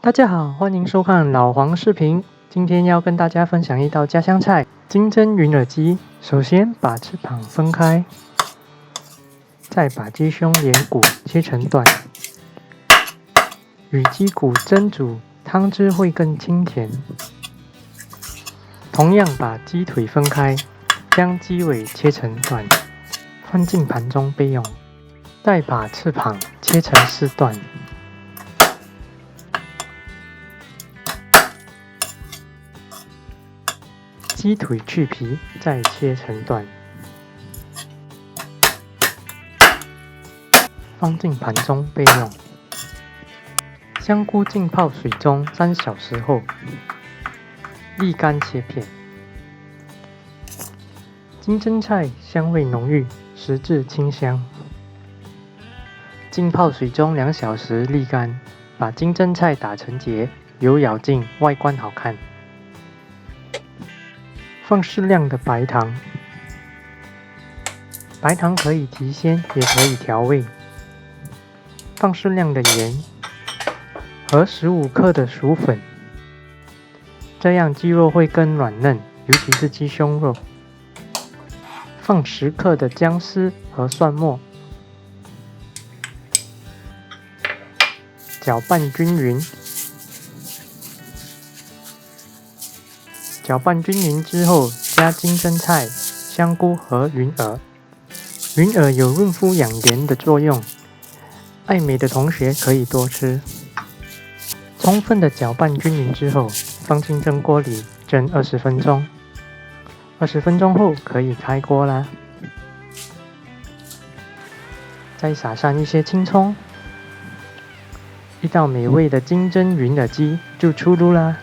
大家好，欢迎收看老黄视频。今天要跟大家分享一道家乡菜——金针云耳鸡。首先把翅膀分开，再把鸡胸连骨切成段，与鸡骨蒸煮，汤汁会更清甜。同样把鸡腿分开，将鸡尾切成段，放进盘中备用。再把翅膀切成4段。鸡腿去皮，再切成段，放进盘中备用。香菇浸泡水中3小时后，沥干切片。金针菜香味浓郁，食质清香。浸泡水中2小时沥干，把金针菜打成结，油咬净，外观好看。放适量的白糖，白糖可以提鲜，也可以调味。放适量的盐和15克的薯粉，这样鸡肉会更软嫩，尤其是鸡胸肉。放10克的姜丝和蒜末，搅拌均匀。搅拌均匀之后，加金针菜、香菇和云耳。云耳有润肤养颜的作用，爱美的同学可以多吃。充分的搅拌均匀之后，放进蒸锅里蒸20分钟。20分钟后可以开锅啦。再撒上一些青葱，一道美味的金针云耳鸡就出炉啦。